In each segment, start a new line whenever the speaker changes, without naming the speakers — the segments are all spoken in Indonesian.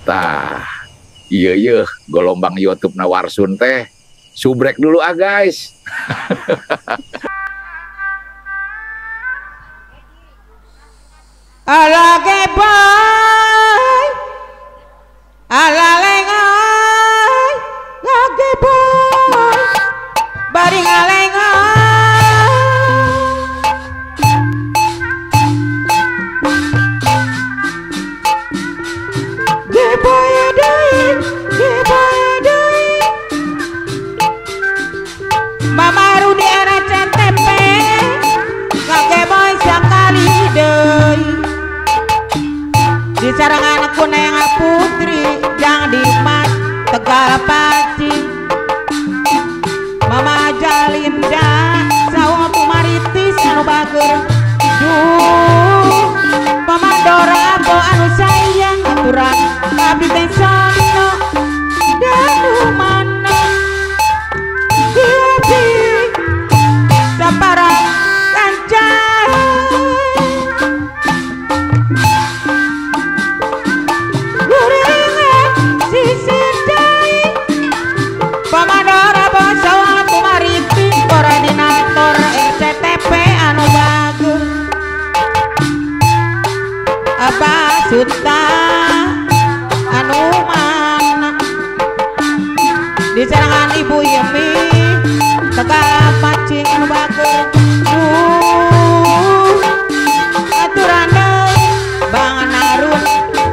Tah, iya gelombang YouTube na Warsun teh. Subrek dulu guys.
Ala boy, ala lengoy, lagi boy, bari ngalengoy. Geboy deui, Mama Rudi era CTP, ngageboy sakali deui. Di sarangan Kuneng Putri Jang Dimas Tegal Paci Mama Jalinda Sawo Pumaritis anu bager duh Mama Dora Abo anu sayang aturan abdi teh sono danu mana diabi saparang kancang koordinator RCTP anu bagus apa suta anu mana di serangan Ibu Yemi Tegal Paci anu bagus aturan deui Bang Narun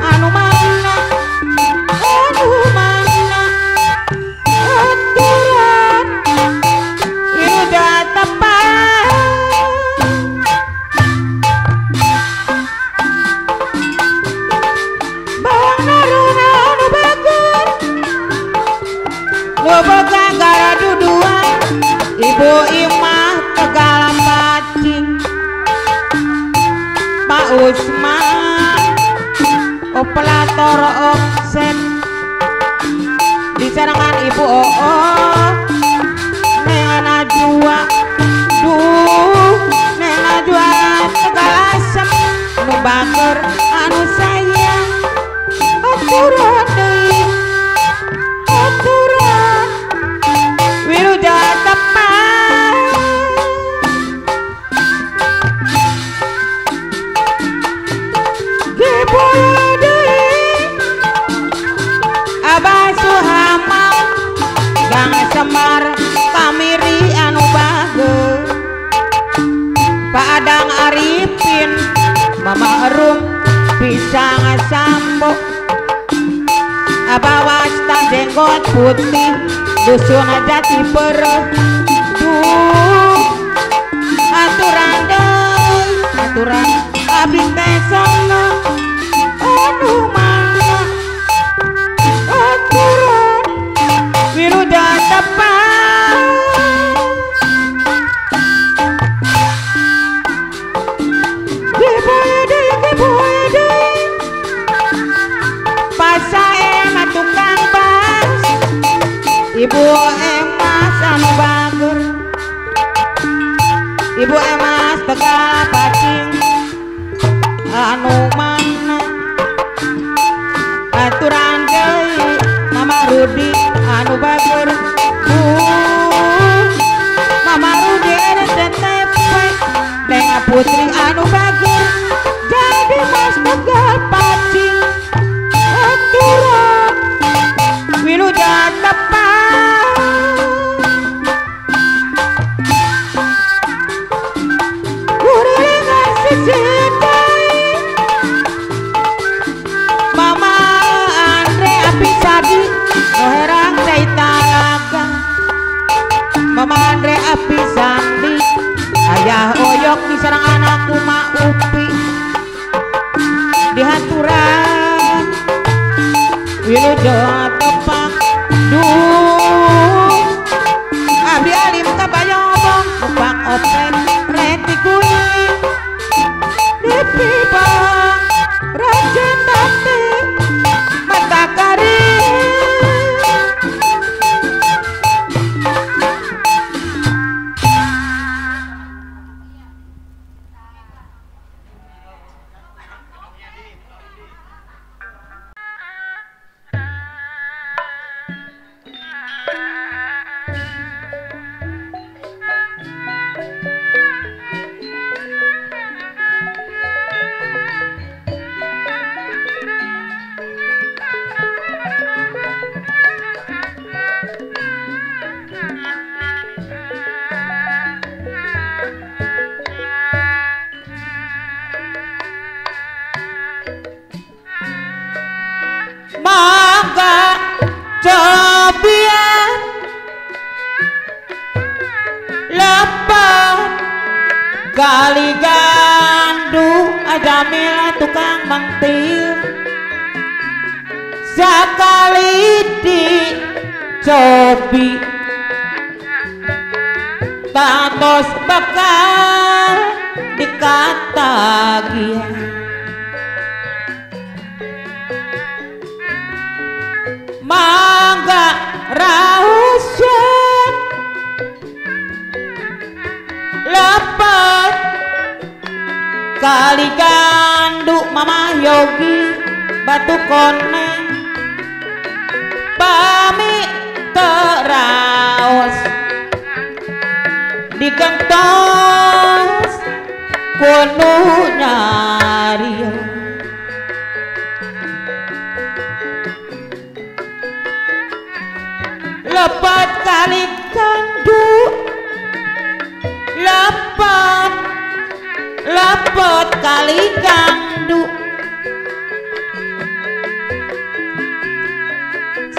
anu mana aturan udah tepat Bang Narun anu bagus lu boga gara duduan Ibu Imah Tegal Paci Pak Usman operator offset di sarangan Ibu Oo Neng Najwa duh Neng Najwa Tegal Asem anu bager anu sayang aturan deui aturan wiluja tepat geboy deui Abah Suhamal Gang Semar Kamiri anu bagus Pak Adang Arifin Mama Erum Pisang Sambo Abah Wasta Jenggot Putih Dusun Jati Pereh duh aturan deui aturan abdi teh sono anu mana aturan wiluja tepat geboy deui pasaen tukang bas Ibu Emas anu bager Ibu Emas Tegal Paci anu mana aturan deui Mama Rudi anu bager Mama Rudi RCTP Neng Putri anu bager jadi Mas Tegal Paci aturan wiluja tepat kuringan sisi deui Mama Andre Apisadi Noherang Tei Talaga Mama Andre Apisandi Ayah Oyok di sarang anakku Ma Upi di haturan wiluja tepak duh abdi alim kabayobong numpang oplet reti kuing depi bang rajen tante mata kering mangga cobian lepas kali gandu Jamila tukang mangtil sekali dicobi tatos bakal dikatagian mangga rahusan lepas kali gandu Mama Yogi batu koneng pami teraos digentos kuno nyario lepat kali gandu lepat kali gandu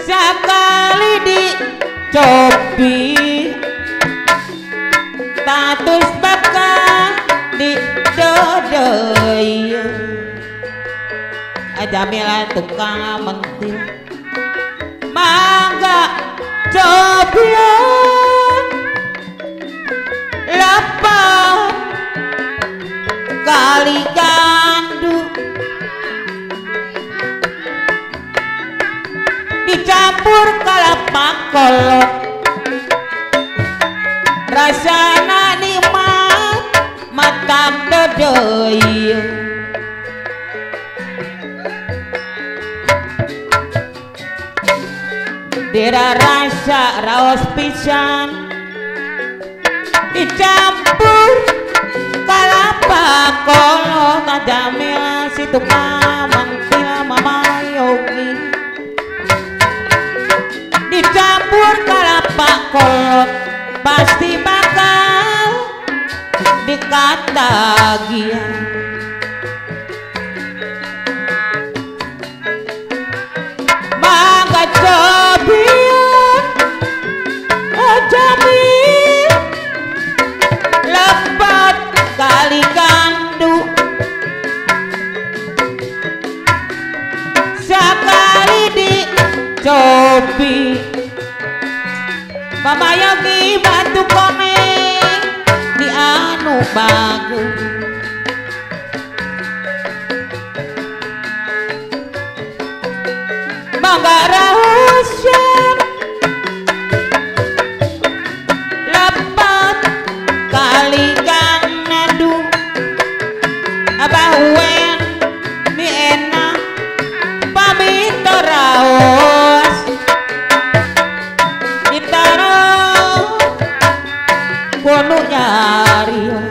sekali dicobi tatus bakal didodoi Jamila tukang mentil mangga cobian lepas kali gandu dicampur kalapa kolot rasana nikmat matang dodoi dera rasa raos pisan dicampur kalapa kolot Jamila si tukang mangtil Mama Yogi dicampur kalapa kolot pasti bakal dikatagian mangga cobian Jamil lepat kali gandu sekali dicobi Mama Yogi batu komeng di anu bagus mangga rahusan lepat kali gandu abah wen mi enak pamit teraos ditaro kuno nyario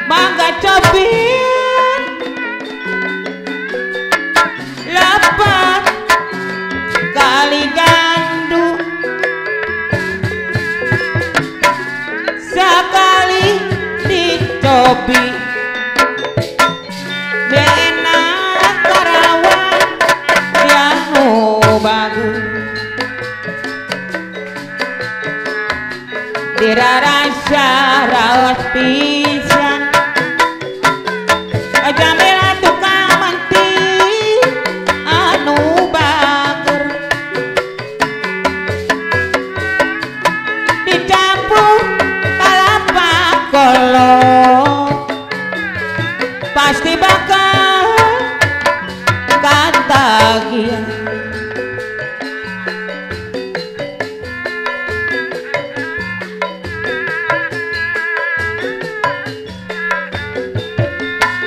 mangga cobian lepas kali gandu sekali dicobi enak karawan dianu bagus dirarasa rawat pisan Jamila tukang mentil anu bager dicampur kalapa kolot pasti bakal katagian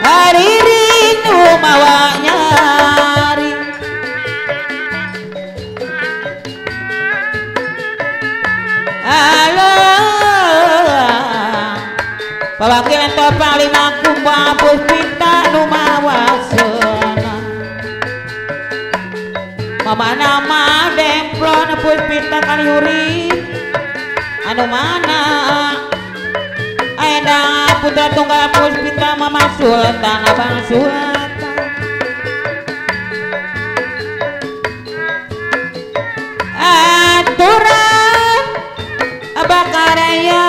hari rindu mawa nyari halo pawakilan topang lima kumbang puspita numawasana mama nama demplon puspita kaliuri anu mana Aenda putra tunggal puspita Mama Sultan Abang Sultan aturan Abang Karaya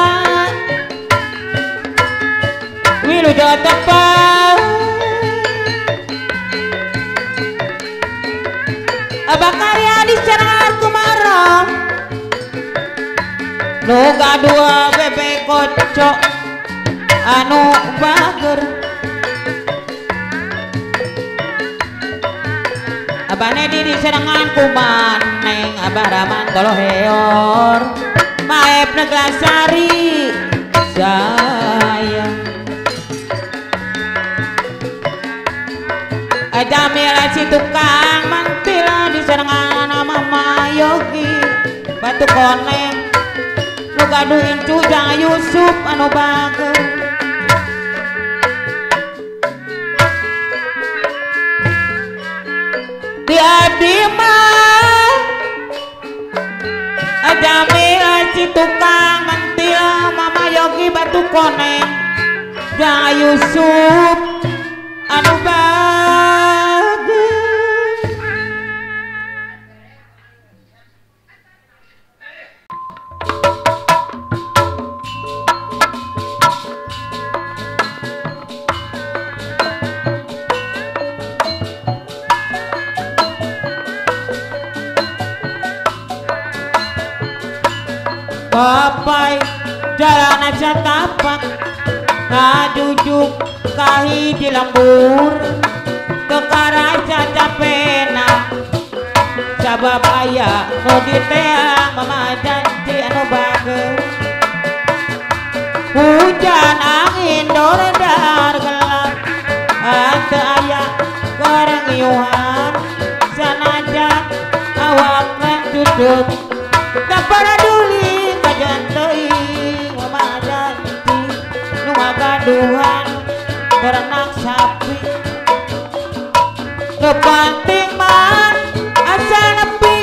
Wilujeng tepat Abang Karya diserang kumarang Nuga dua bebek kocok anu bager Abane di diserangan kumaneng Abah Raman Toloheor Maep Neglasari sayang Jamila si tukang mantila diserangan Mama Yogi Batu Koneng nu gaduhin Cujang Yusuf anu bager di Abima Jamila si tukang mantila Mama Yogi Batu Koneng Jang Yusuf anu bagus Papai jalan aja tapak ngajujuk kahi di lembur kekaraja capena sabab ayah nu diteang Mama janji anu bagus hujan angin dordar gelap ante ayah kerengiuhan sanajan awak duduk tak peduli kajan teuing Mama janji nu ngagaduhan berenang sapi kepenting mah asal nepi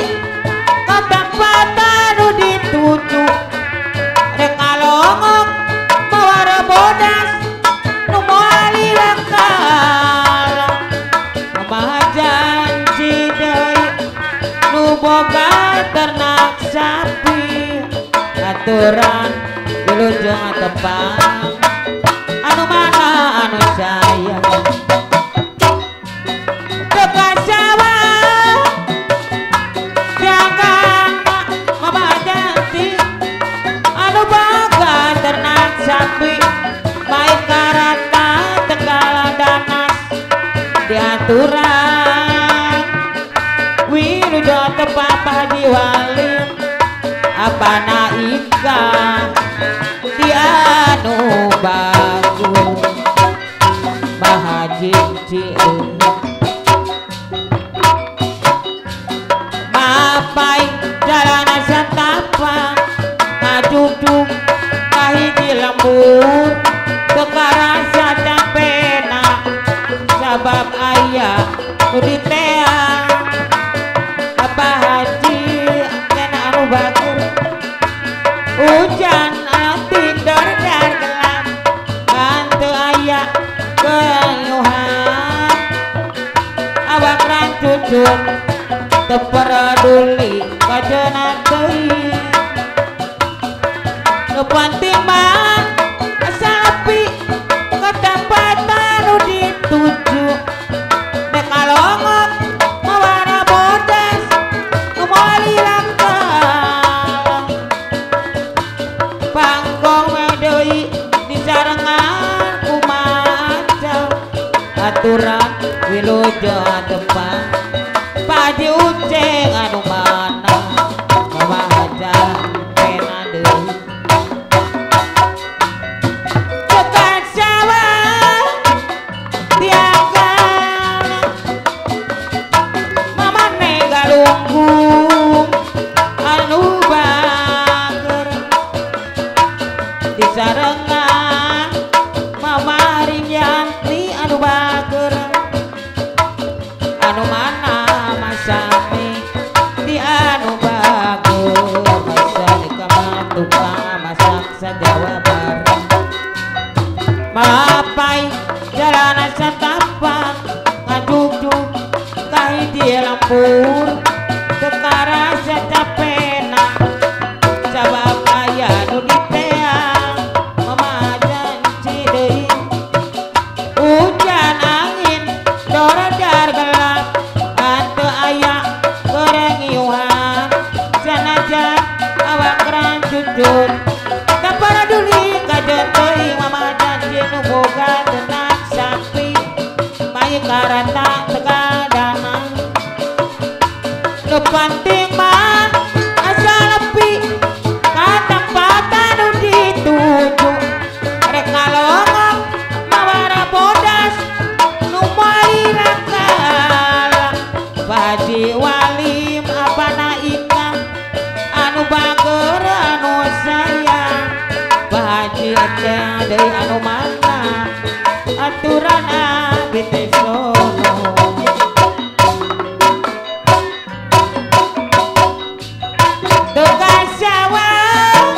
ke tempatan nu dituju rek ngalongok mawara bodas nu moali lakal Mama janji deui nu boga ternak sapi aturan wilujeng tepang anu mana anu sayang dekat sawah jangan Mama janji anu boga ternak sapi baik karata tegala danas diaturan wilujeng tepang Haji Walim apana ika di anu bagus Haji Cium mapai jalan santapa ngajuduk kahiji lembur kekarasa capena sabab ayah nu diteang Abah Haji kena anu bagus hujan anting dordar gelap ante ayah kenyuhan awak rancucuk teperduli kajenak teuing nu penting mah asal api ke tempatan nu dituju nek ngalongok mawara bodas nu moali langkal panggong deui disarengan kumaca aturan wilujeng tepang Paji Uceng anu mana Mama aja pena deui dekat sawah tiagan Mama negalunggung anu bager disarengan Mama Rinyanti anu bager anu mana masami satapak ngajujuk kahiji lembur tekara capena sabab aya nu diteang mamajan cideui hujan angin dorodar gelap ante aya kerengiuhan sanajan awak rancucut tak paraduli kajen teuing mamajan cinu boga tenak sapi mai karata tegadana nu penting mah asa lepi katempatan nu dituju rek ngalongok mawara bodas nu malina kala Haji Walim apana ikang anu bager anu sayang Haji Aceh deui anu mana aturan abdi teh sono tukang sawah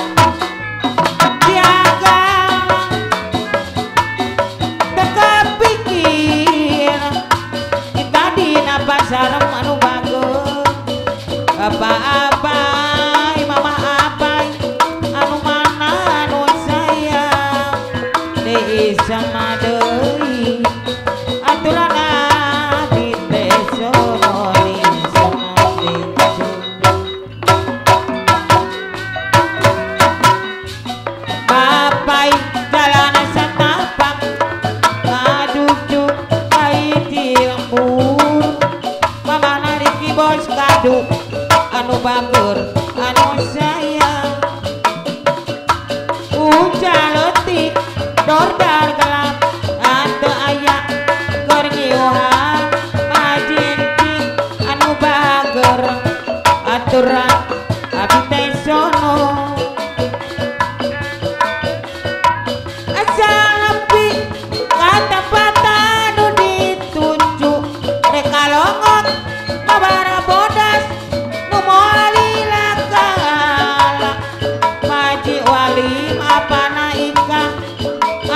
tiaga teka pikir kita dina pasar anu bagus apa-apai mama apai anu mana anu sayang deui sama deui aturan abdi teh sono sama bejo papai jalan satapak ngajujuk kahiji lembur mamana Riki Bos kadu anu bager anu sayang hujan leutik dordar gelap ante aya kerengiuhan majinting anu bager aturan abdi teh sono asa lepi katempatan nu dituju rek kalongot mabara bodas nu moalila kala Haji Walim apana ikang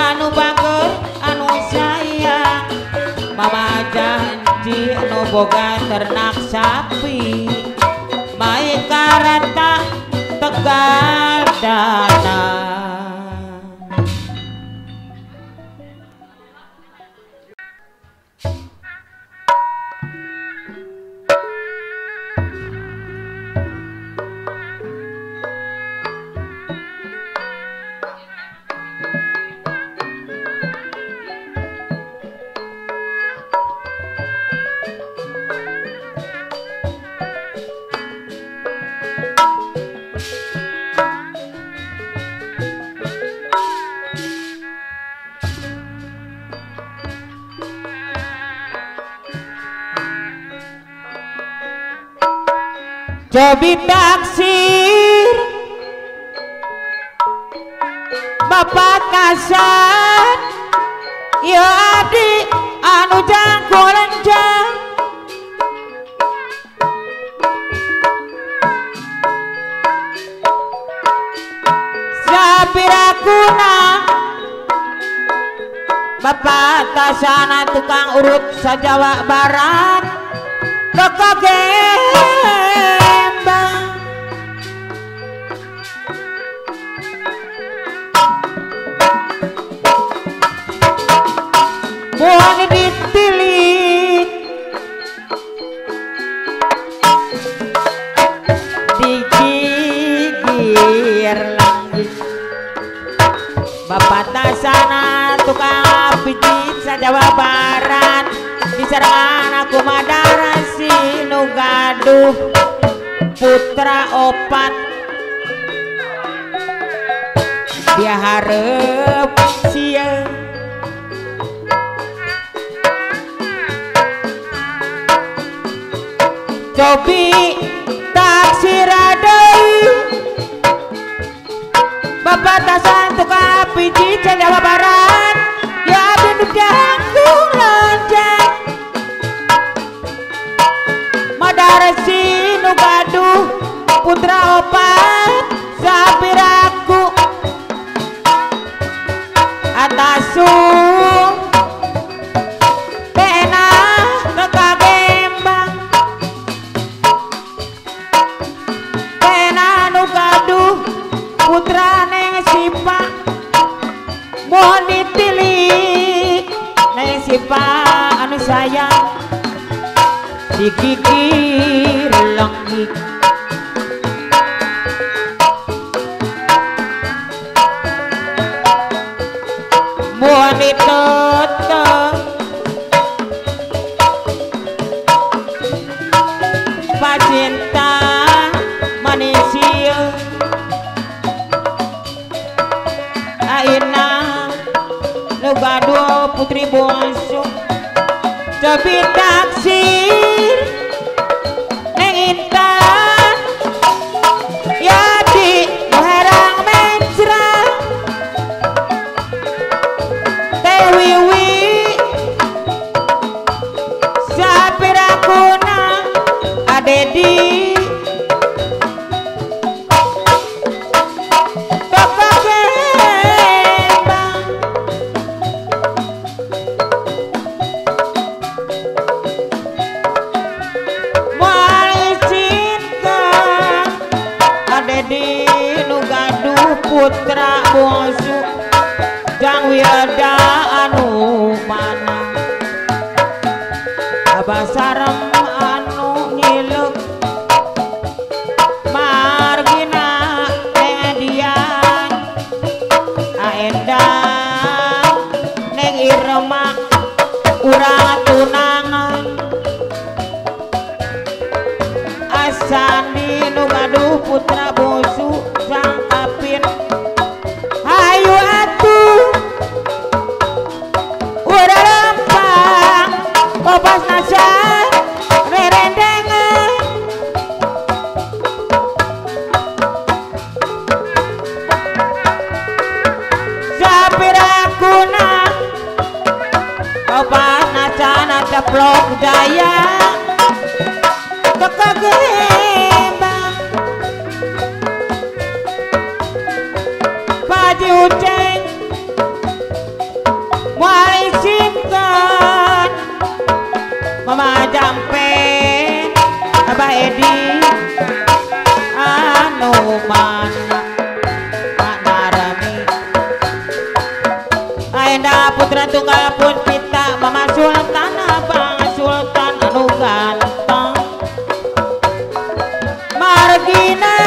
anu bager anu sayang mama janji anu boga ternak sapi mai karata tegadana Cobi taksir Bapak kasan ya adik anu jangkul lenjang sapirakuna Bapak kasana tukang urut sajawa barat kekagembang buang ditilik digigir langit Bapak tasana tukang pijit sajawa barat diserang aku madara sinu gaduh putra opat dia harap sia cobi taksir adai Bapak tasan tukang pijit sajawa barat ya bentuk jangkung lonjang madarasi nu gaduh putra opat sapiraku atasung Pak anu sayang digigir lenggik buat ditutup Pak cinta manusia aina nu gaduh putri bungsu tapi taksir neng intan yati herang mencra teh wiwi sapirakuna adedi putra bungsu jang wirda anu mana abah sarem anu nyiluk margina neng dian aendang neng irma urang tunangan asandi nu gaduh putra bungsu jang kapin ayo atuh udah lempang kopas nasan rerendengan sapirakuna kopas nasan ceplok jaya kekagembang Padi uceng mulai simkan Mama jampen Abah Edi anu mana Pak Narami Aenda putra tunggal pun pita Mama Sultan Abang Sultan anu ganteng margina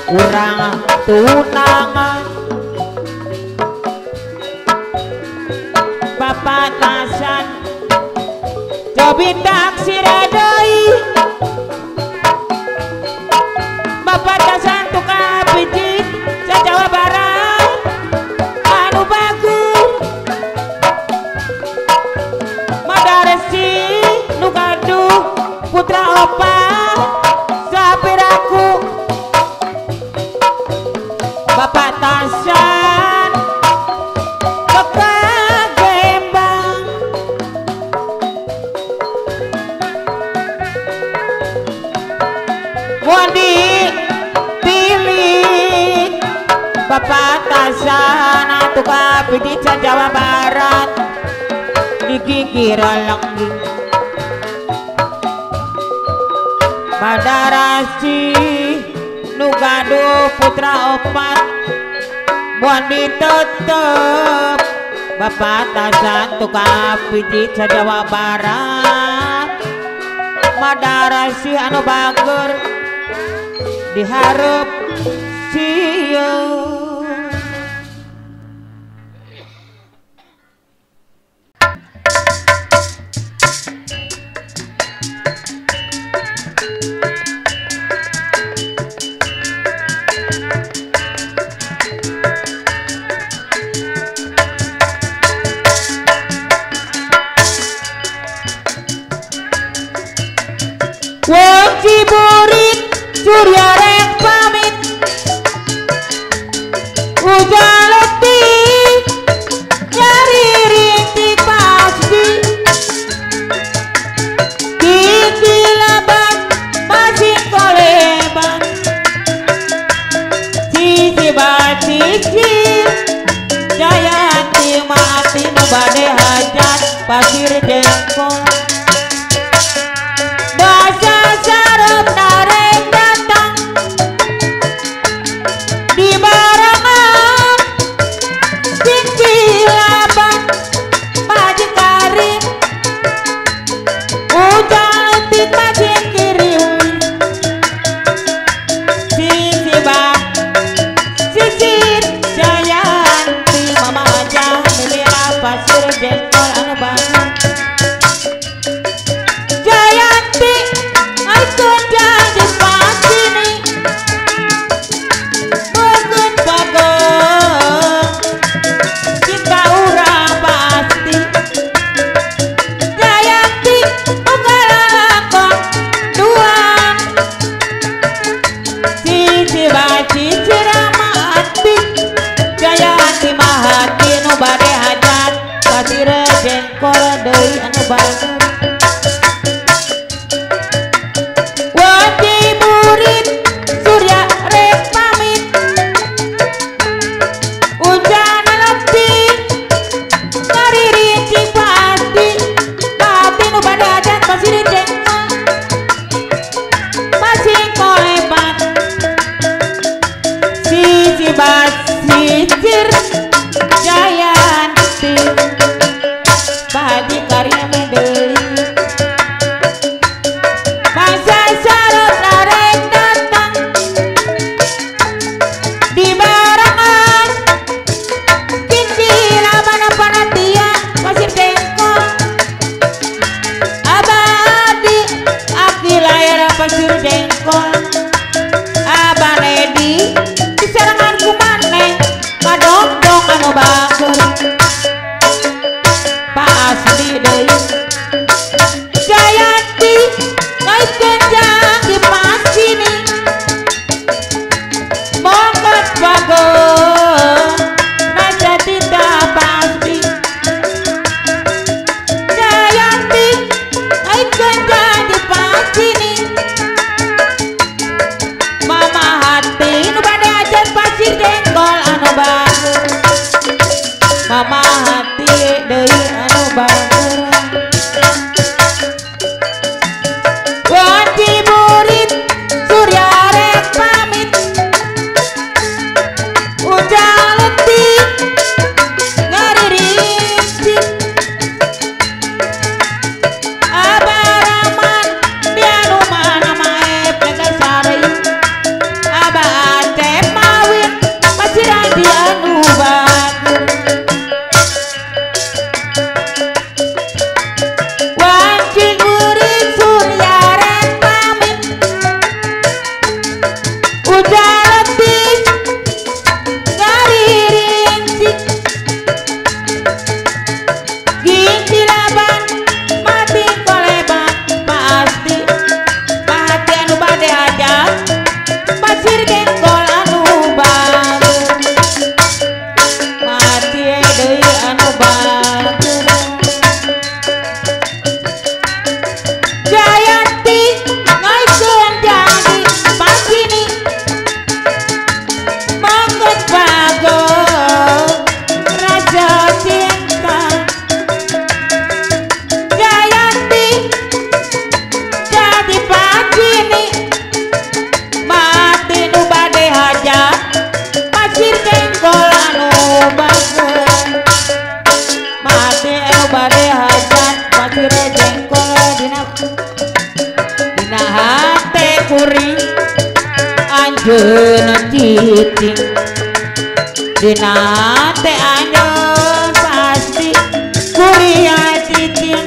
urang tunangan Bapak tasan cobi taksir adai Bapak tasan tukang pijit sa Jawa Barat anu bagus madaresi nu gaduh putra opa sapiraku Bapak tasan kekagembang Mondi pilih Bapak tasan atuh kapidit sa Jawa Barat digigir lengging madarasi nu gaduh putra opat buan ditutup Bapak tasan tukang pijit sa Jawa Barat madarasi anu bager diharap sieu wong ciburit surya rek pamit ujan letih nyari rintik pasti gigi laban masih koleban sisi batisi jaya hati mati nubade hajat pasir jengkol sarap nareng datang di barangan tinggi laban pasir jengkol deui anu bager wajib murid surya rek pamit hujan letih ngaririn cing pasti pati nu bade ajan pasir jengkol masing kolebat sisi basisir Jayanti padi karya medeli bangsa sarot lareng datang di barangan kincila mana panatian pasir jengkol abadi aki layar pasir jengkol abanedi diserangan kumaneng kadong-dong anu bager Pak asli deui Jayanti ngaikeun jang di pasini monggot bager naca tidak pasti Jayanti ngaikeun jang di pasini mama hati nu bade ajan pasir jengkol anu bager mama hati deui anu bager wajib murid surya rek pamit hujan letih ngaririnci abaraman dianu mana maep negar sari aba acep mawin pasir adi anu bager wajib murid surya rek pamit hujan letih ngaririnci gincilaban mati kolebat pasti pati anu bade ajan pasir jengkol anu bager mati deui anu bager Jayanti ngaikeun jadi pasini monggot bager raja cinta Jayanti jadi pasini mati nu bade hajat pasir jengkol anu bager mati anu bade hajat pasir jengkol dina hate kuring anjeun cicing dina hate anjeun pasti kuring cicing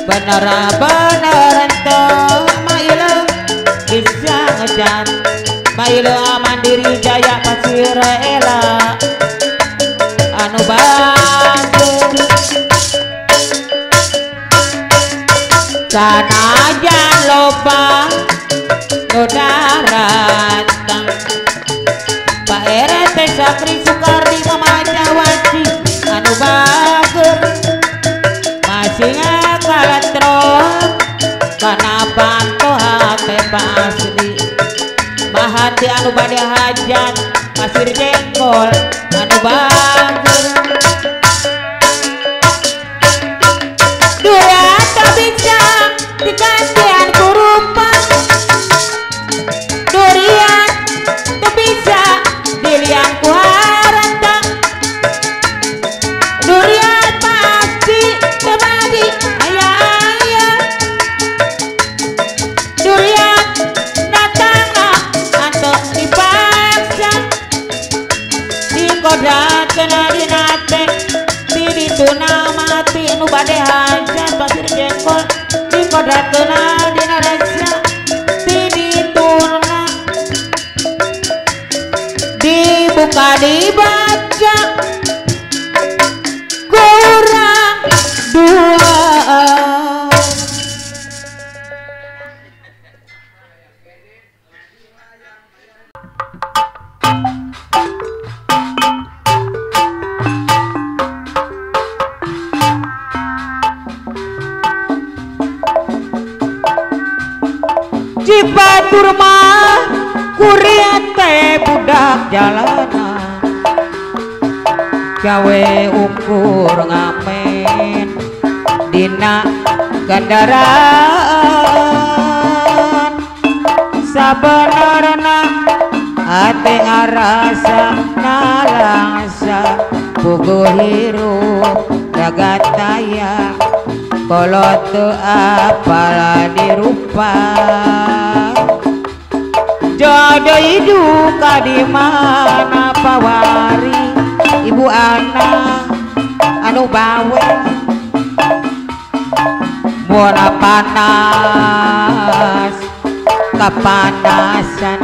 bener-bener ento maile bisa ngejan maile mandiri jaya pasir ela anu bager sanajan loba nu daratang Pak RT Sakri Sukardi mamaja waci anu bager masih ngakalatro kana panto hate pasdi mahati anu bade hajat pasir jengkol anu bager durian tak bisa digantian kurupa durian tak bisa dilian ku harantang durian pasti terbadi ayah durian datanglah atau dipaksa dikodrat kena dinate dituna mati nu bade hajat pasir jengkol dikodrat kena dina resya dituna dibuka dibaca kurang dua batur mah kuring teh budak jalanan gawe ukur ngamen dina gandaran sabenerna hati ngarasa nalangsa puguh hirup dagataya kalau teu apalah dirupa jodoh duka di mana pawari ibu anak anu bawe mun panas kapanasan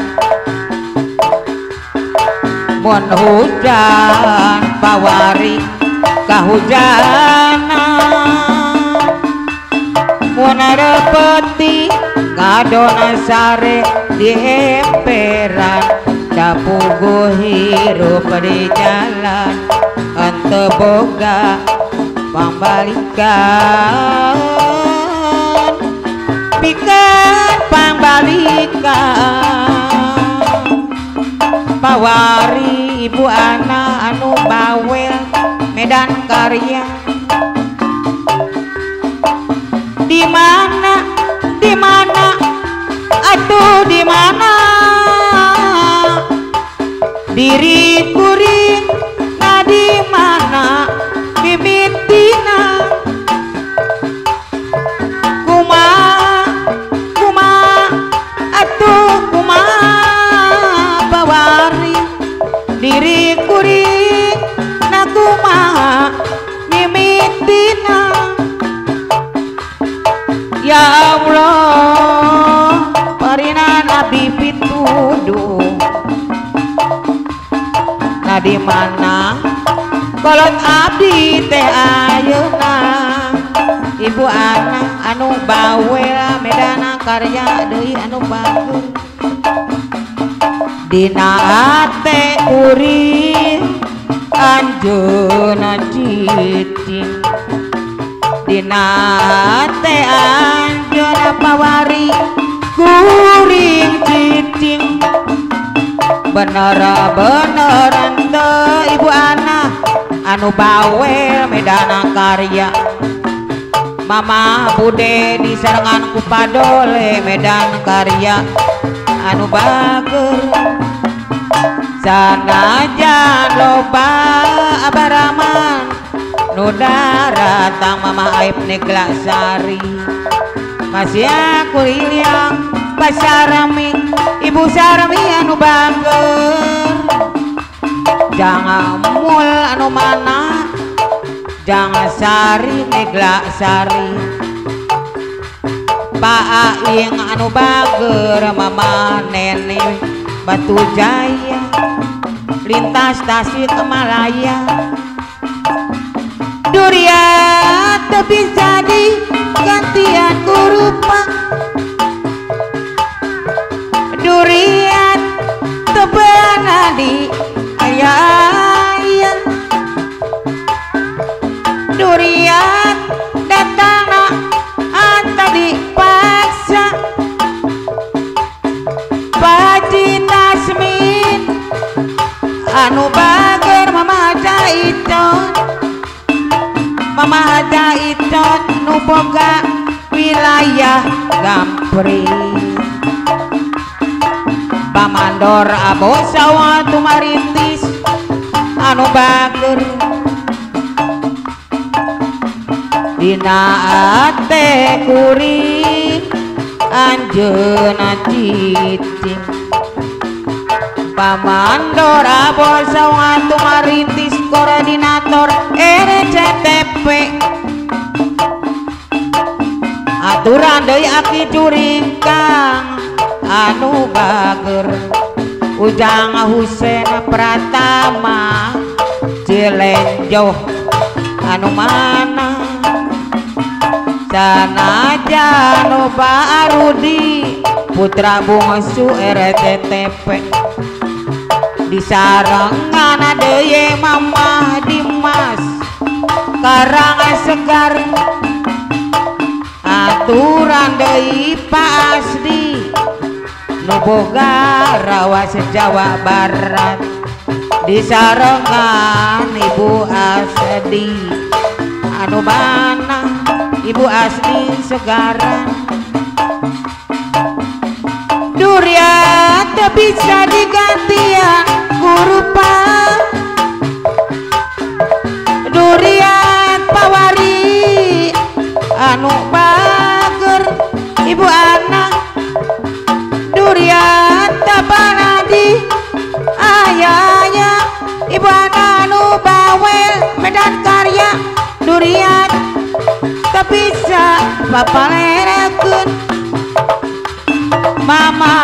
mun hujan pawari kahujanan mun repeti ngadona sare di emperan dapuguh hirup di jalan henteu boga pambalikan pikeun pambalikan pawari ibu anak anu bawel Medan Karya di mana atuh di mana diri kuring na di mana mimitina kumaha atuh kumaha bawari diri kuring na kumaha mimitina ya Allah parina nabi pituduh nah di mana kolot abdi teh ayeuna ibu anak anu bawel Medan Karya deui anu bagus dina ate kuring anjeunna cicing dina ate anjeunna pawari kuring cicing bener-beneran teu ibu anak anu bawel Medan Karya mama bude disarengan ku padole Medan Karya anu bager sanajan loba abaraman nu datang mama aib negla sari masih aku liang Basarami ibu Sarami anu bager jangan mul anu mana jangan sari negla sari Pak Aing anu bager mama nene Batu Jaya lintas Tasikmalaya durian teu bisa digantian kurupa durian teu beunang di aya durian datangna anta dipaksa Paji Tasmin anu bager mama Jaicon mama Jaicon nu boga wilayah Gampri Pamandor Abo Sawah Tumaritis anu bager dina ate kuring anjeunna cicing Pamandor Abo Sawah Tumaritis koordinator RCTP aturan deui aki curing kang anu bager Ujang Husein Pratama Cilenjoh anu mana sanajan loba Arudi putra bungsu RCTP disarengan deui Mama Dimas Karangsegar aturan deui Pak Asdi nu boga rawa sejawa barat disarengan Ibu Asdi anu mana Ibu Asdi segaran durian teu bisa digantian kurupa durian pawari anu bager Ibu anak durian tapanadi ayahnya Ibu anak anu bawel Medan Karya durian tak bisa papalerekeun Mama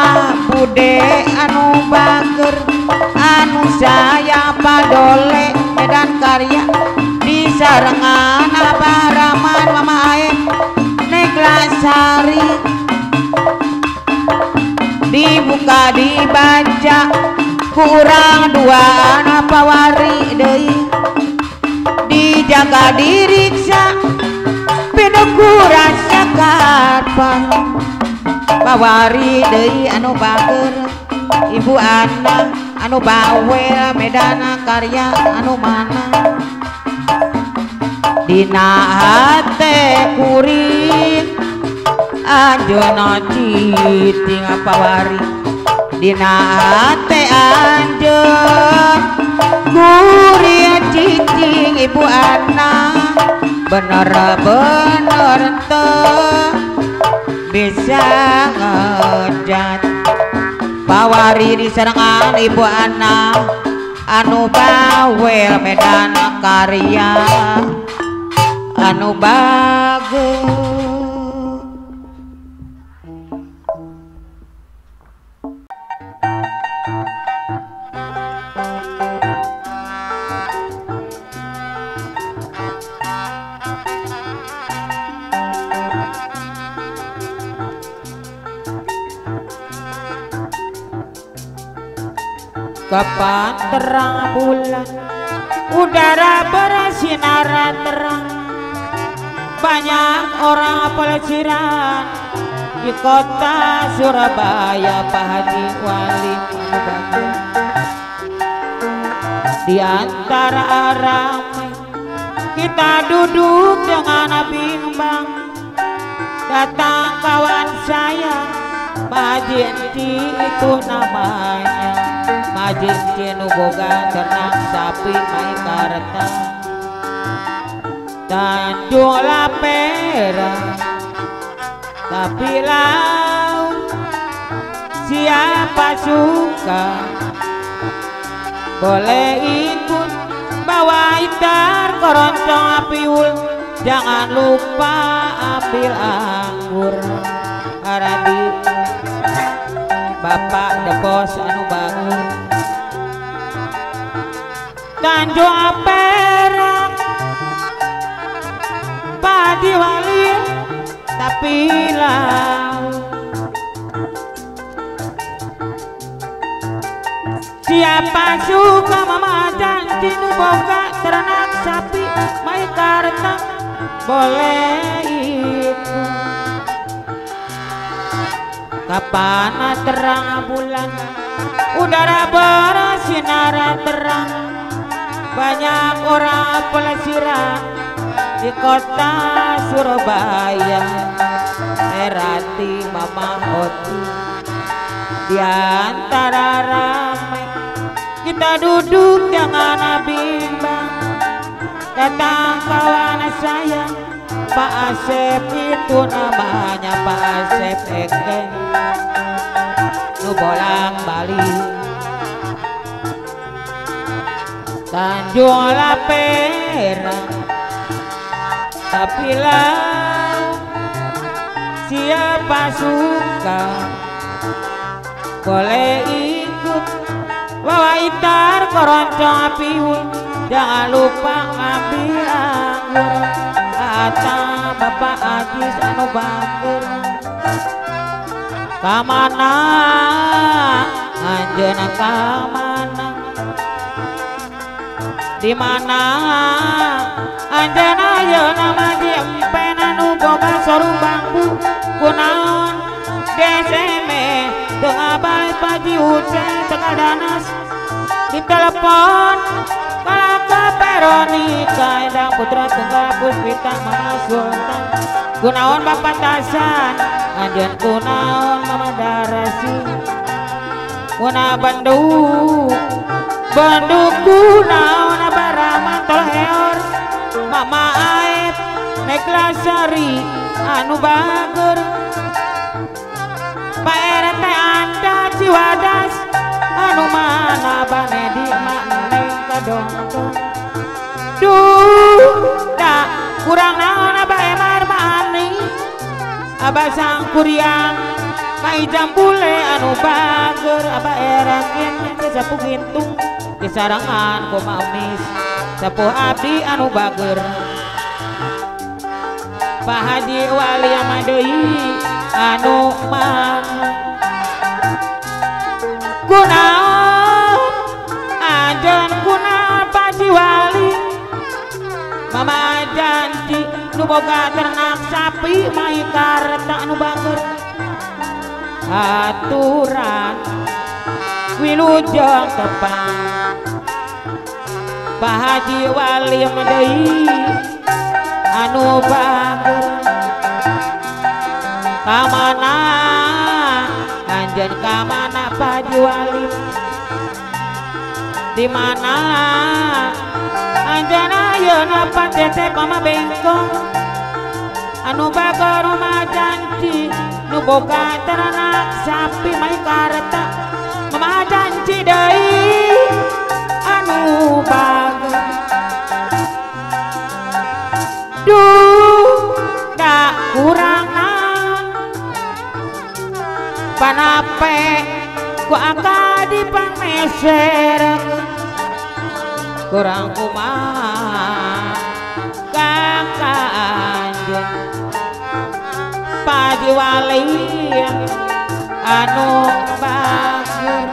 bude anu bager anu saya padole Medan Karya disarengan Abah Rahman Mama Aep Neglasari dibuka dibaca kurang dua anak pawari deui dijaga diriksa pinuku rasa karpan pawari deui anu bager Ibu anak anu bawel Medan Karya anu mana dina hate kuring anjeunna citing pawari dina hate anjeun kuring citing Ibu anak bener-bener teu bisa ngejat pawari disarengan Ibu anak anu bawel Medan Karya anu bagus kapan terang bulan udara bersinar terang banyak orang pelesiran di kota Surabaya Pak Haji Wali Manubagir di antara ramai kita duduk dengan bimbang datang kawan saya Majenti itu namanya Majenti nu boga ternak sapi mai kareta Tanjung Lapera tapi laut siapa suka boleh ikut bawa itar keroncong apiul jangan lupa ambil anggur Aradi Bapak Depos anu bangun Tanjung Ampera Padi Wali tapi laut siapa suka Mama Janji nu boga ternak sapi mai kareta boleh ikut kapan terang bulan udara bersinar terang banyak orang pelesiran di kota Surabaya Erati Mama Oti di antara ramai kita duduk jangan bimbang datang kawan saya Pak Asep itu namanya Pak Asep Eke nu bolak balik Tanjung Lapera tapi laut siapa suka boleh ikut bawa itar keroncong apiun jangan lupa ngambil anggur kata Bapak Ajis anu bager kamana anjeunna kamana di mana anjeunna yeuna mah di empen anu boga soru bambu kunaon deseme teu Haji Uceng Tegal Danas di telepon kalaka Veronika Endang Putra Tunggal Puspita Mama Sultan kunaon Bapak Tasan anjeun kunaon Mama Darasi kuna Bandung kunaon Abaraman Tolheor Mama Aep Neklasari anu bager Pak RT Anda Ciwadas anu mana Banedi Maneng kadongdong duh dah kurang naon Abah Emar Mani Abah Sangkuriang Mai Jambule anu bager Abah Erakin sapu gintung disarangan ku Mamis sapu abdi anu bager Pak Haji Wali Amadeui anu mana kunaon ajan kunaon Pak Haji Wali Mama janji nu boga ternak sapi mai kareta anu bager aturan wilujeng tepang Pak Haji Wali Amadeui anu bager kamana anjeun kamana Pak Haji Wali di mana anjeun ayeuna Pak Tetep Mama Bengkong anu bager rumah janji nu boga ternak sapi mai kareta Mama janji deui anu bager duh dak kurang panape ku angka dipameser kurang kumaha kakak anjeun Pak Haji Wali anu bager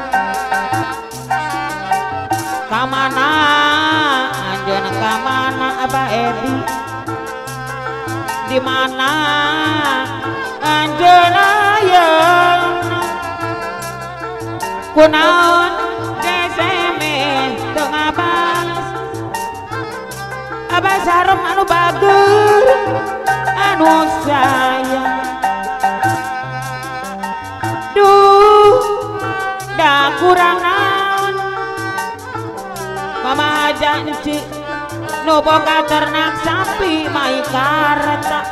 kamana anjeun kamana Abah Edi di mana anjeun ayeuna kunaon SMS teu ngabales Abah Sarom anu bager anu sayang duh dah kurang naon Mama janji nu boga ternak sapi mai kareta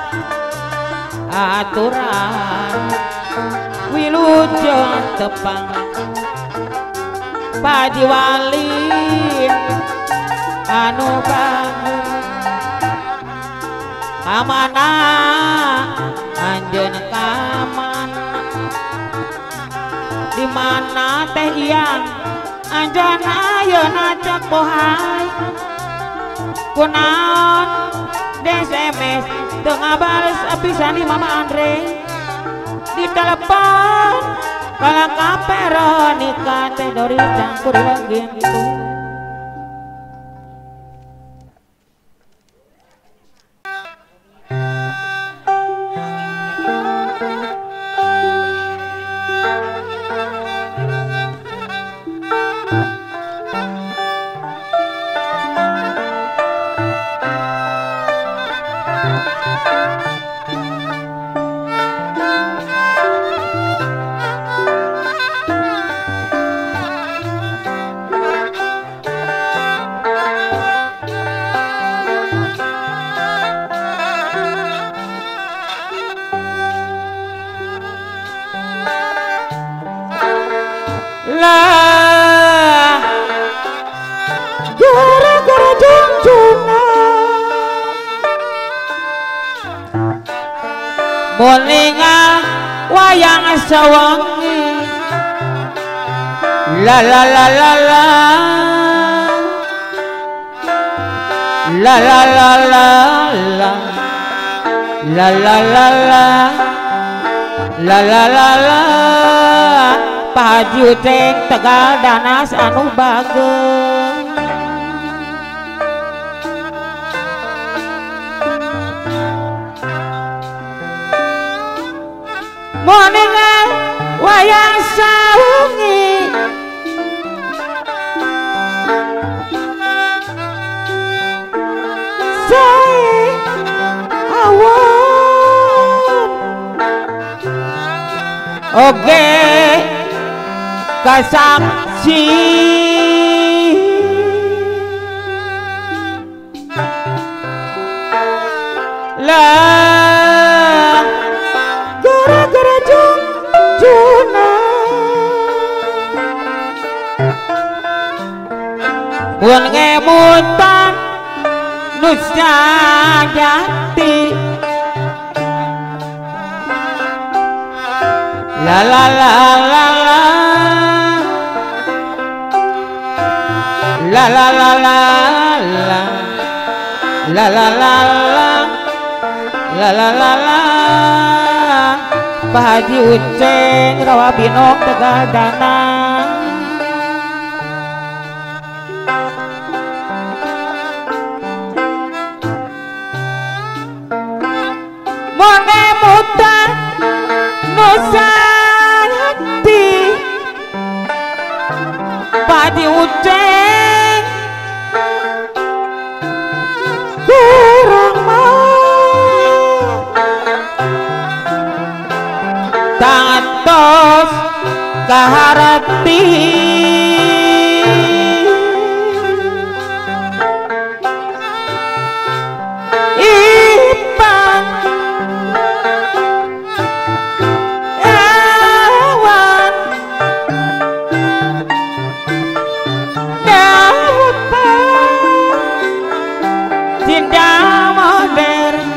aturan wilujeng tepang Pak Haji Wali anu bager kamana anjeun kamana di mana teh Iyang anjeun ayeuna cek bohai kunaon SMS teu ngabales apisan di Mama Andre di telepon kalaka Veronika teh Dori cangkur gitu lah gara-gara junjungan moninga wayang sawangi la la la la la la la la la la la la la la la la la Pak Haji Uceng Tegal Danas anu bager moningan wayang sawangi oge kasaksi lah gara-gara junjuna pun ngemutan nusa jati la la la la la la la la la la la la la la la la la Pak Haji Uceng rawa binok tegadana mone mutan nusa hati Pak Haji Uceng kurang tangatos kaharati ipan awan dahutan cinta modern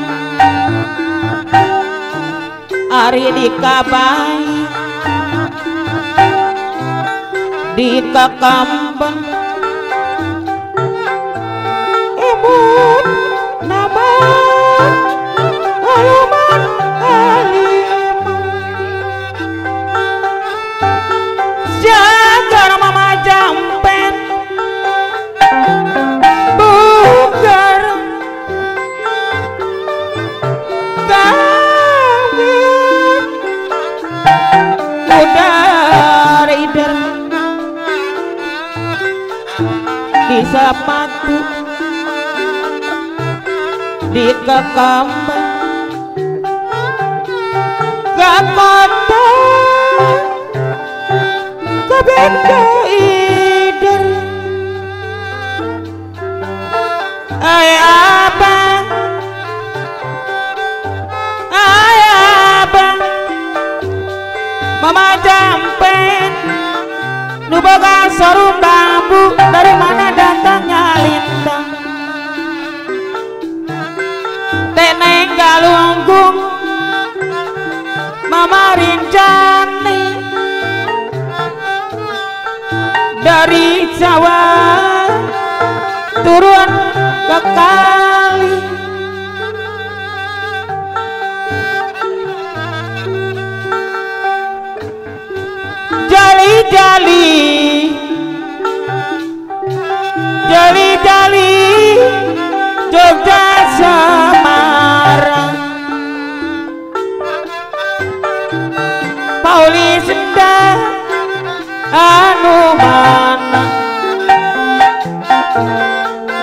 ari dikabai di kakambang emut nama alamat alimah jagar mama jampen bugar kawin udah rider di sapatu di kakambang kakota kabenda ider ay abang mama jampen nu boga sarung bambu dari mana datangnya lintang teneng galunggung mama rincani dari Jawa turun ke kali jali-jali jali-jali Jogja Semarang Pauli Senda anu mana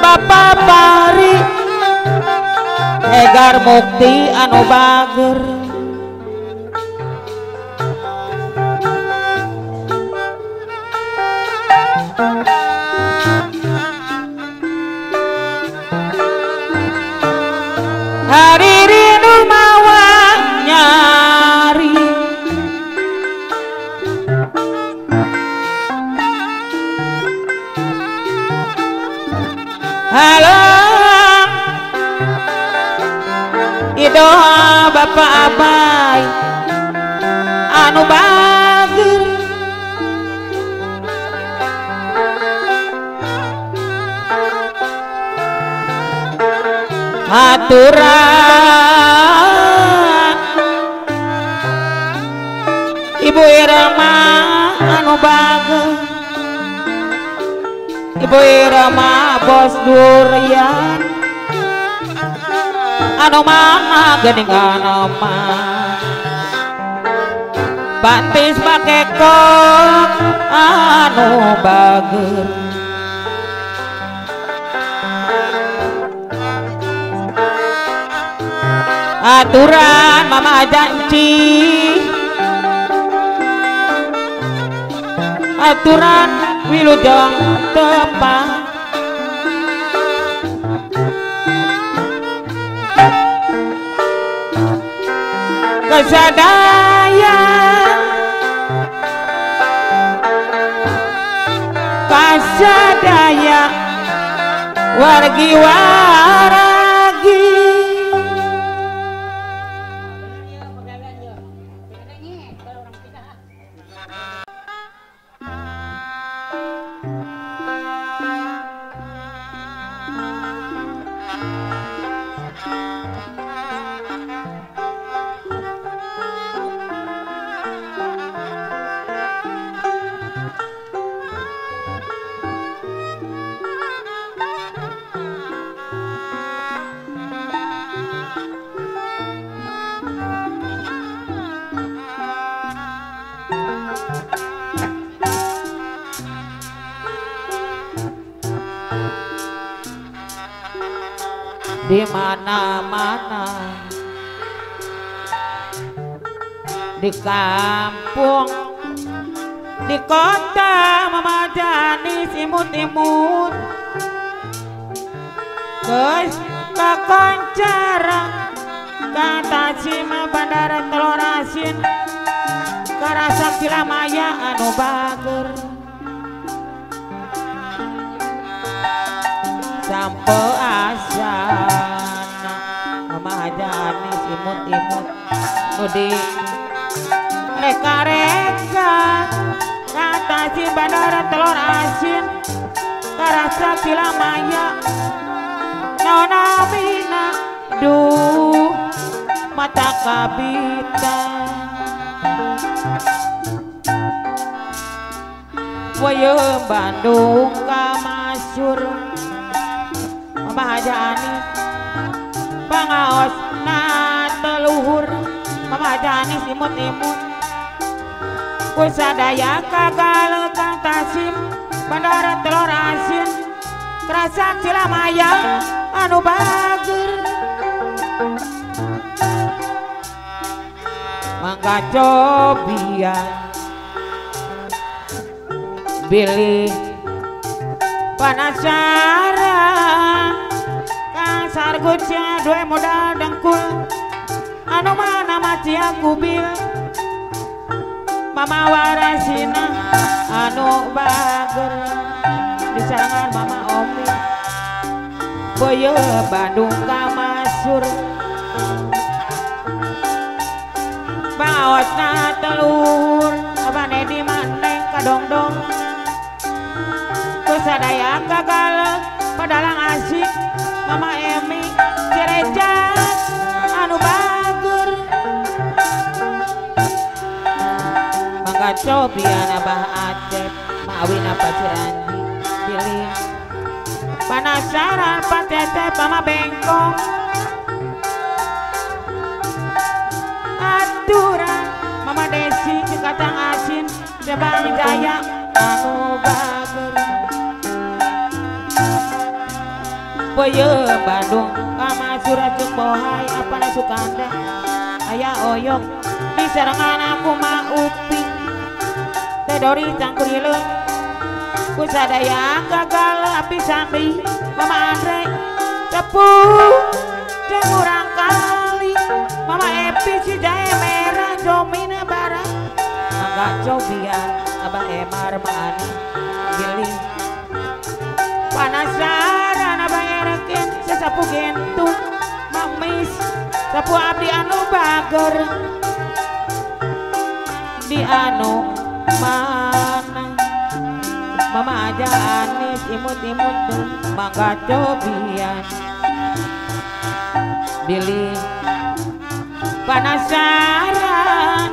Bapak Pari Egar Mukti anu bager hari rindu mawa nyari halo idoa bapak abai anu bager aturan Ibu Irama anu bager Ibu Irama bos durian anu mana geningan nama bantis pake kok anu bager aturan mama janji aturan wilujeng tepat kesadaya kasadaya wargi waragi di mana-mana di kampung di kota memadani simut-imut geus kakoncara kata cima bandara Telur Asin karasa Cilamaya anu bager sampe asana memadani simut-imut nudi reka-reka kata si bandara Telur Asin karasa Cilamaya nona mina duh mata kabita wayo Bandung kamasyur mamajani pangaos na teluhur mamajani simut-imut kusadaya kagal kang tasim bandara Telur Asin kerasa Cilamaya anu bager mangga cobian bilih panasaran kang sargutnya dua modal dengkul anu mana macia kubil mama warasina anu bager di sarangan mama omi boyo Bandung kamasyur baosna telur abane di maneng kadongdong kusadaya gagal padalang asik mama Emi cirecat anu bager mangga cobian abah Acep maawin apa Cirandi pilih panasaran patete pama bengkong aturan mama Desi Cikatang Asin Jabang Jaya anu bager boyo Bandung kamasyur cuk bohai apana Sukanda aya oyok di sarangan aku mah upi tedori cangkurileung kusadaya gagal api sandi mama Andre cepuh jeung urang kali mama Epi si jahe merah jomina barang agak cobian abah Emar mani pilih panasaran abah erekin sesapu gentung mamis sapu abdi anu bager di anu mana mama aja anis imut-imut mangga cobian pilih panasaran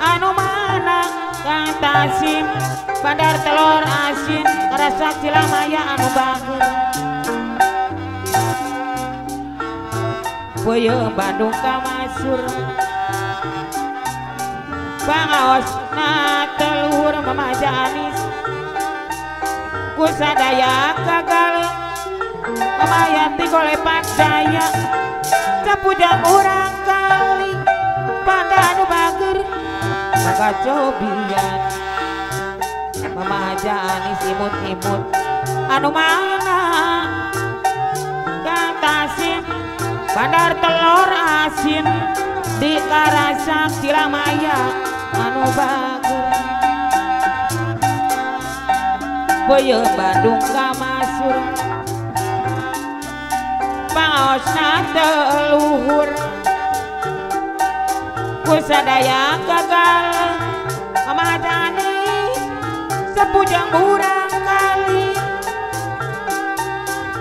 anu mana kang tasim bandar Telur Asin karasa Cilamaya anu bager boyo Bandung kamasyur pangaos na telur mamaja anis kusadaya gagal mamayanti golepak daya capujang urang kali pada anu bager maka cobian memahajaan imut-imut anu mana gantasin bandar telur asin di Karasak Silamaya anu bagus boyo Bandung kamasur pangaosna teluhur kusadaya gagal mamajani sepujang burang kali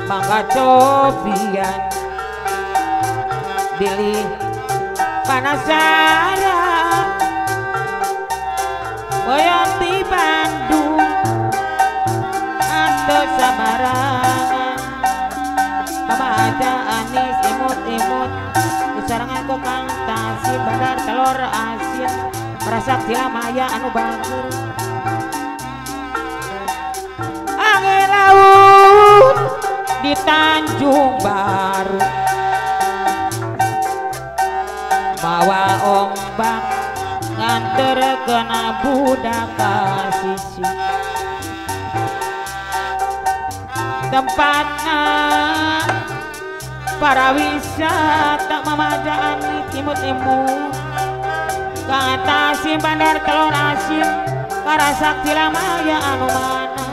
mangga cobian pilih panasara boyong di Bandung atau Samarangan mama aja anis imut-imut disarangan kok kang tasih bandar telur asin Karasak Silamaya anu bagus angin laut di Tanjung Baru bawa ombak nganter kena budak kasisi tempatnya para wisata mamajaan imut-imut ngatasi bandar telur asin Karasak Silamaya anu mana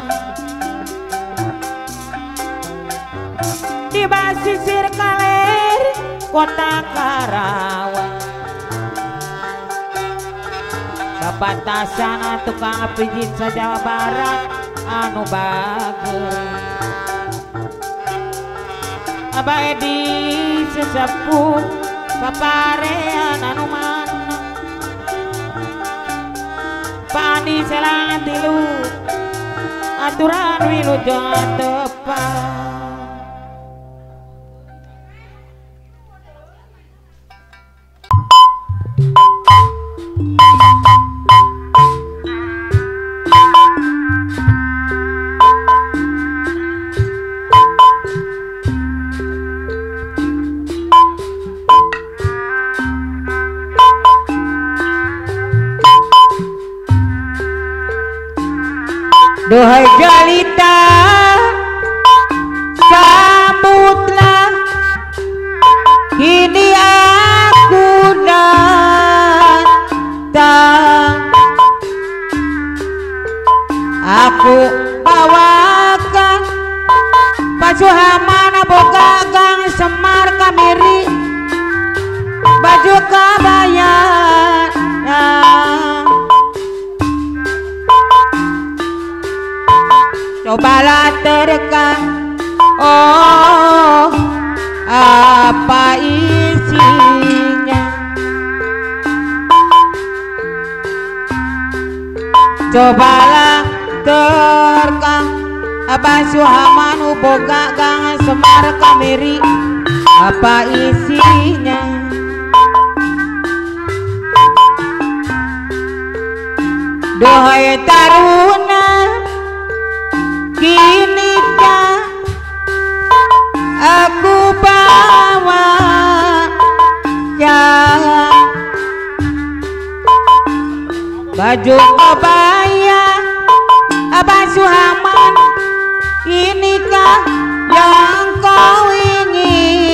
di basisir kaler kota Karawang batasan tukang pijit Jawa Barat anu bagus Abah Edi sesepuh paparean anu mana Pak Andi selang tilu aturan wilujeng tepat Dohai jalita sambutlah kini aku datang aku bawakan pasuhaman boga gang Semar Kamiri baju kabayan cobalah terka oh apa isinya cobalah terka apa suhamanu boga gang Semar Kamiri apa isinya dohai taruna kini kah aku bawa baju kebaya Abah Suhaman inikah yang kau inginkan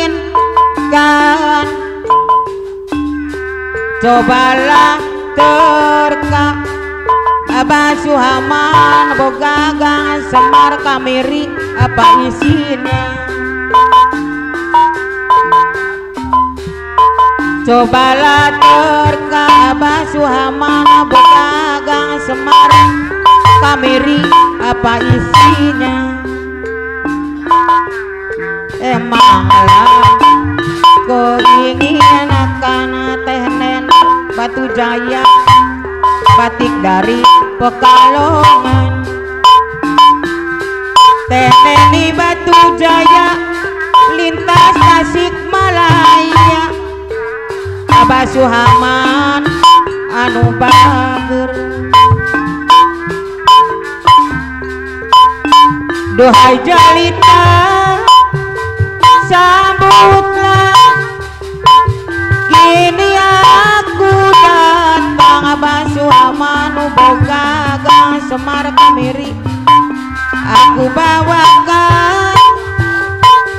cobalah terka Abah Suhaman boga gang Semar Kamiri apa isinya cobalah terka Abah Suhaman boga gang Semar Kamiri apa isinya emanglah keinginan akan teh nenek Batu Jaya batik dari Pekalongan teh neni Batu Jaya lintas Tasikmalaya Abah Suhaman anu bager dohai jalita sambutlah kini aku datang Abah Suhaman Semar Kamiri aku bawakan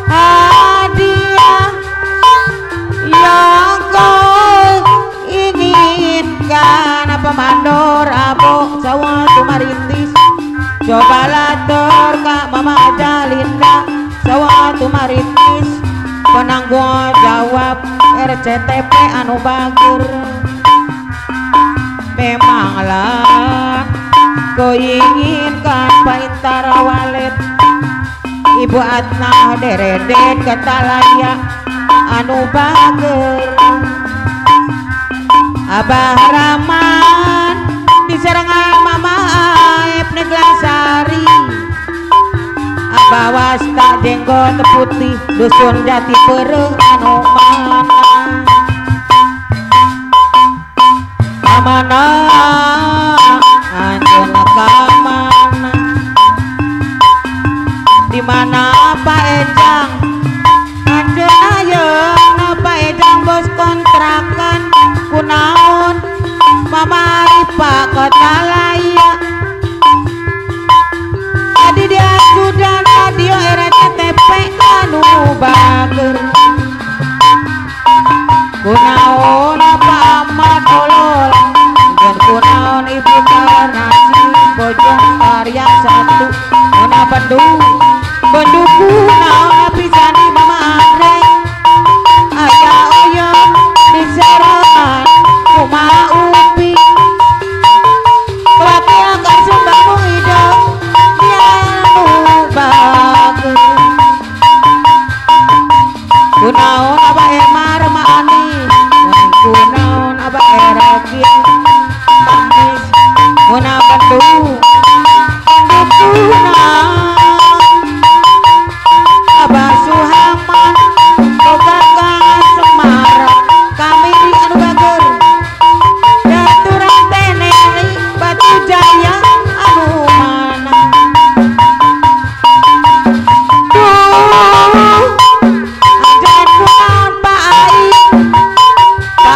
hadiah yang kau inginkan. Apa mandor abo sawatu maritis cobalah terka mama Jalinda sawatu maritis penanggung jawab RCTP anu bager. Memanglah kau inginkan paintara walet Ibu Atna deredet ketalaya anu bager. Abah Rahman diserangan Mama Aep Neglasari. Abah Wasta jenggot putih dusun Jati Pereng anu mana kamana anjeunna kamana di mana Pak Ejang anjeunna yeuna Pak Ejang bos kontrakan kunaon mamari Pak Kotalaya tadi dia sudah radio RCTP anu bager. Kunaon Pak Ahmad Olol dan kunaon Ibu Karnasi Bojong Karya 1 Nona Bandung kunaon pisani Mama Andre Ayah Oyo diserangan Kuma Upi laki akan sembahmu hidup dia anu bagus. Kunaon Abah Emar Maani kunaon Abah Erakin Manis Muna Bandung kunaon Abah Suhaman boga ka Semarang Kamiri anu bager. Daturan teh Neni Batu Jaya anu mana ajan kunaon Pak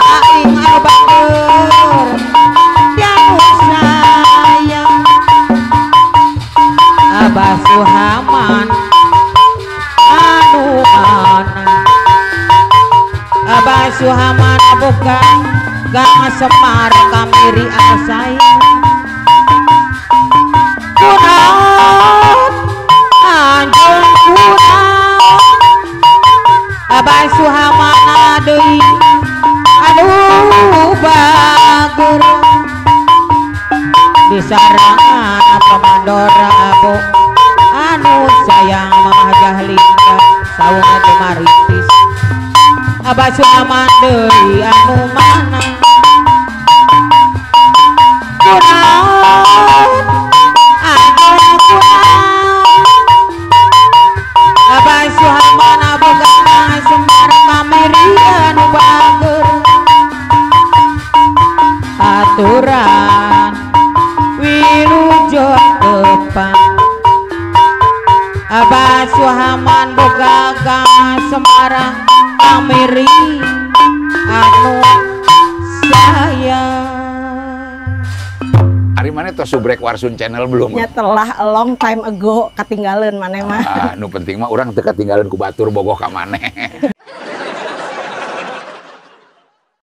Aing anu bager yang sayang. Abah Suhaman anu mana Abah Suhaman boga Gang Semar Kamiri anu sayang. Kunaon anjeun kunaon Abah Suhamana deui anu bager. Disarangan apa mandora abo anu sayang Mamah Jahlinda saungan teh maritis. Abah Suhaman deui anu mana kunaon anjeun kunaon Abah Suhaman boga Semar Kamiri anu bager. Aturan wilujeng depan Abah Suhaman boga Gang Semarang Kamiri anu sayang.
Hari mana tuh subrek Warsun channel belum?
Ya telah a long time ago ketinggalan maneh mah.
Nu penting mah orang teu ketinggalan ku batur bogoh ka maneh.